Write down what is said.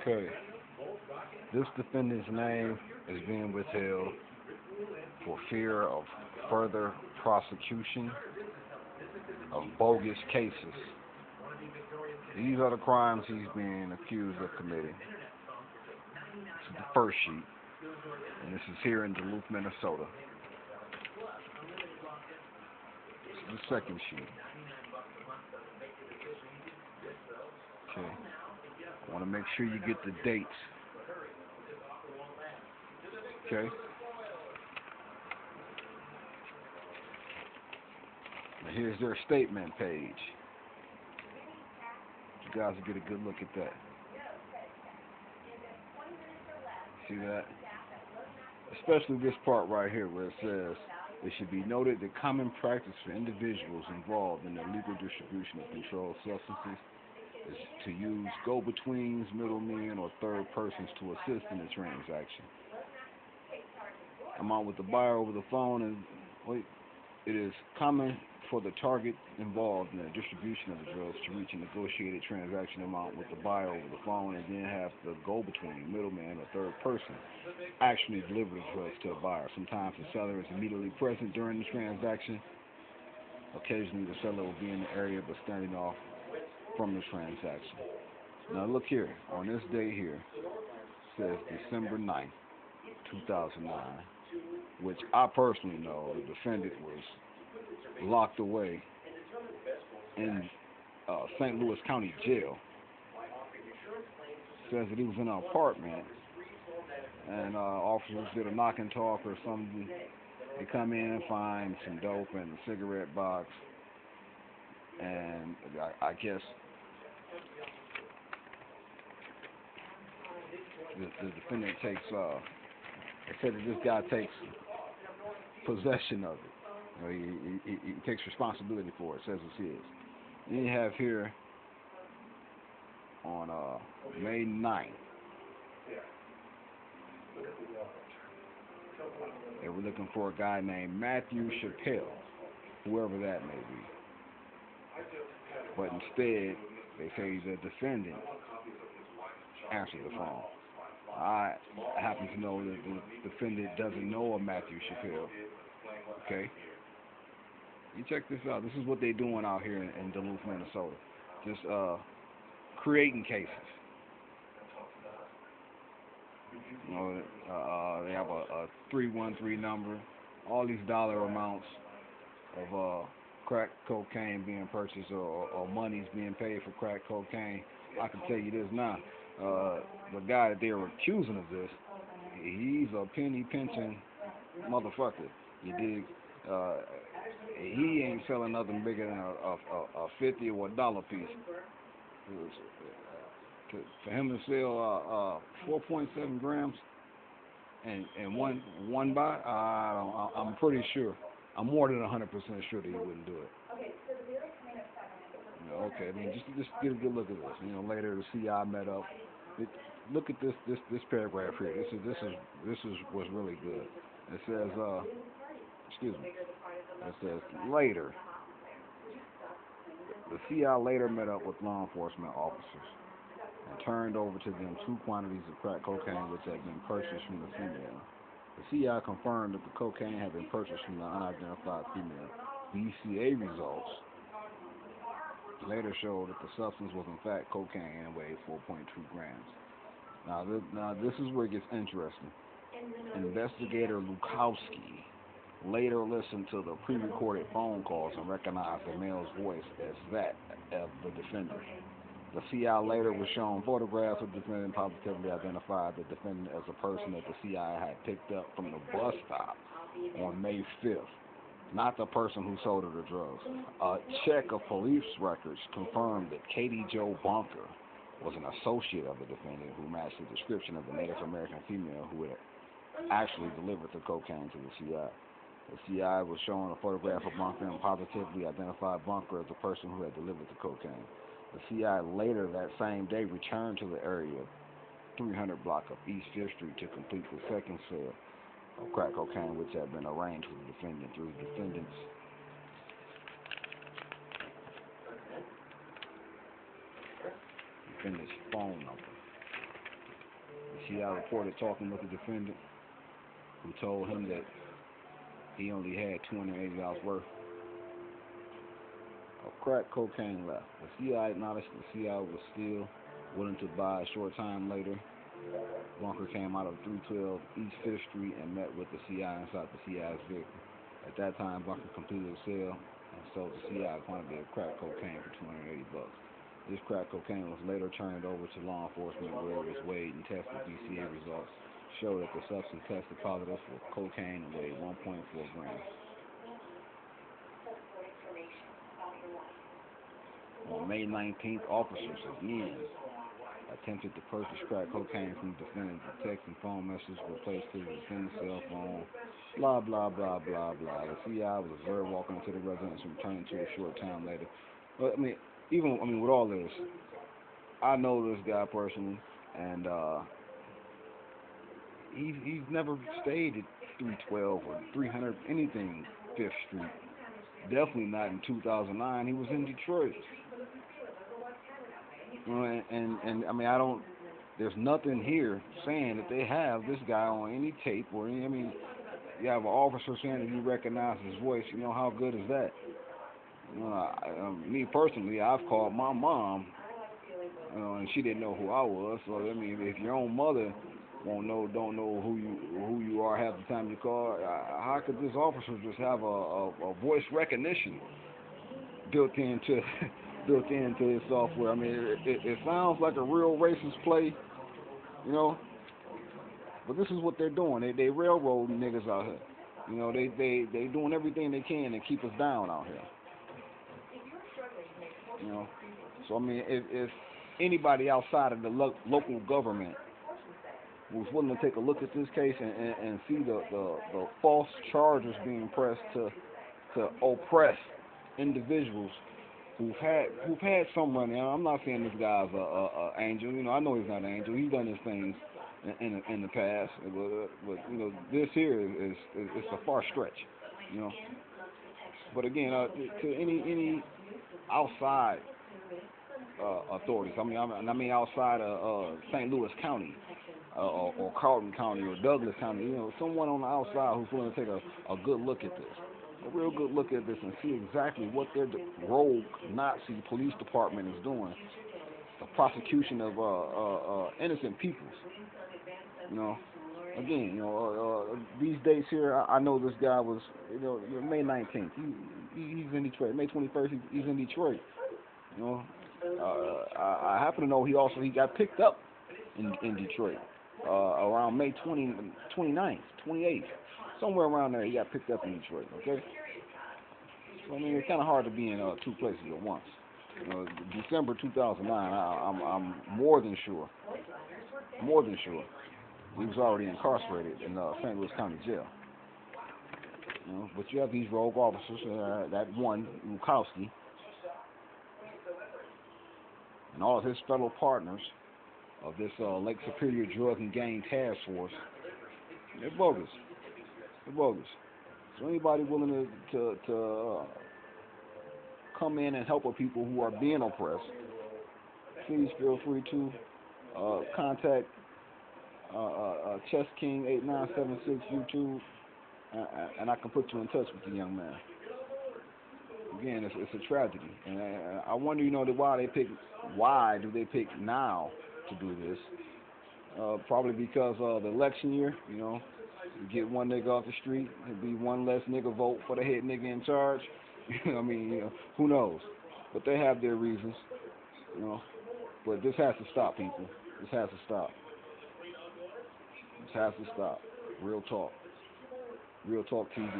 Okay. This defendant's name is being withheld for fear of further prosecution of bogus cases. These are the crimes he's being accused of committing. This is the first sheet, and this is here in Duluth, Minnesota. This is the second sheet. Okay. I want to make sure you get the dates. Okay. Now here's their statement page. You guys will get a good look at that. See that? Especially this part right here where it says, it should be noted that common practice for individuals involved in the legal distribution of controlled substances is to use go-betweens, middlemen, or third persons to assist in the transaction. I'm on with the buyer over the phone, and it is common for the target involved in the distribution of the drugs to reach a negotiated transaction amount with the buyer over the phone, and then have the go-between, middleman, or third person actually deliver the drugs to the buyer. Sometimes the seller is immediately present during the transaction. Occasionally the seller will be in the area but standing off from the transaction. Now look here, on this date here, it says December 9th, 2009, which I personally know the defendant was locked away in St. Louis County Jail. Says that he was in an apartment, and officers did a knock and talk or something. They come in and find some dope and a cigarette box, and I guess the defendant takes, they said that this guy takes possession of it. He takes responsibility for it, says it's his. Then you have here on May 9th, they were looking for a guy named Matthew Chappelle, whoever that may be. But instead, they say the defendant answered the phone. I happen to know that the defendant doesn't know of Matthew Chappelle. Okay? You check this out. This is what they're doing out here in Duluth, Minnesota. Just creating cases. You know, they have a 313 number. All these dollar amounts of crack cocaine being purchased or monies being paid for crack cocaine. I can tell you this now. The guy that they were accusing of this, he's a penny pinching motherfucker. You dig? He ain't selling nothing bigger than a 50 or a dollar piece. For him to sell 4.7 grams and one buy, I'm pretty sure. I'm more than 100% sure that he wouldn't do it. Okay, I mean, just get a good look at this. You know, later the CI met up. Look at this paragraph here. This is what's really good. It says, excuse me. It says later. The CI later met up with law enforcement officers and turned over to them 2 quantities of crack cocaine which had been purchased from the female. The CI confirmed that the cocaine had been purchased from the unidentified female. BCA results later showed that the substance was in fact cocaine and weighed 4.2 grams. Now this is where it gets interesting. Investigator Lukowski later listened to the pre-recorded phone calls and recognized the male's voice as that of the defendant. The CI later was shown photographs of the defendant, positively identified the defendant as a person that the CI had picked up from the bus stop on May 5th, not the person who sold her the drugs. A check of police records confirmed that Katie Jo Bunker was an associate of the defendant who matched the description of the Native American female who had actually delivered the cocaine to the CI. The CI was showing a photograph of Bunker and positively identified Bunker as the person who had delivered the cocaine. The CI later that same day returned to the area 300 block of East 5th Street to complete the second sale of crack cocaine, which had been arranged with the defendant through the defendant's phone number. CI reported talking with the defendant, who told him that he only had $280 worth of crack cocaine left. The CI acknowledged the CI was still willing to buy. A short time later, Bunker came out of 312 East 5th Street and met with the CI inside the CI's vehicle. At that time, Bunker completed a sale and sold the CI a quantity of crack cocaine for $280. This crack cocaine was later turned over to law enforcement, where it was weighed and tested. BCA results showed that the substance tested positive for cocaine and weighed 1.4 grams. On May 19th, officers again attempted to purchase crack cocaine from the defendant. The text and phone messages were placed to the defendant's cell phone. Blah, blah, blah, blah, blah. The CI was observed walking into the residence and returning to a short time later. But, with all this, I know this guy personally, and he's never stayed at 312 or 300 anything 5th Street. Definitely not in 2009. He was in Detroit. I don't. There's nothing here saying that they have this guy on any tape or any. You have an officer saying that you recognize his voice. How good is that? Me personally, I've called my mom, and she didn't know who I was. So if your own mother don't know who you are half the time you call, how could this officer just have a voice recognition built into his software? It sounds like a real racist play, but this is what they're doing. They railroading niggas out here. They doing everything they can to keep us down out here. So if anybody outside of the local government was willing to take a look at this case and see the false charges being pressed to oppress individuals who've had some money. I'm not saying this guy's a angel. I know he's not an angel. He's done his things in the past, but this here is a far stretch. But again, to any outside authorities, outside of St. Louis County or Carlton County or Douglas County, someone on the outside who's willing to take a good look at this, a real good look at this, and see exactly what their rogue Nazi police department is doing, the prosecution of innocent peoples. These dates here, I know this guy was, May 19th, he's in Detroit. May 21st, he's in Detroit. I happen to know he got picked up in Detroit around May 29th, 28th, somewhere around there. He got picked up in Detroit. Okay, so it's kind of hard to be in two places at once. December 2009, I'm more than sure he was already incarcerated in St. Louis County Jail. But you have these rogue officers, that one, Lukowski, and all of his fellow partners of this Lake Superior Drug and Gang Task Force. They're bogus. So anybody willing to come in and help the people who are being oppressed, please feel free to contact Chess King 8976 YouTube, and I can put you in touch with the young man. Again, it's a tragedy, and I wonder, why do they pick now to do this? Probably because of the election year. You get one nigga off the street, it'd be one less nigga vote for the head nigga in charge. Who knows? But they have their reasons. But this has to stop, people. This has to stop. Real talk. Real Talk TV.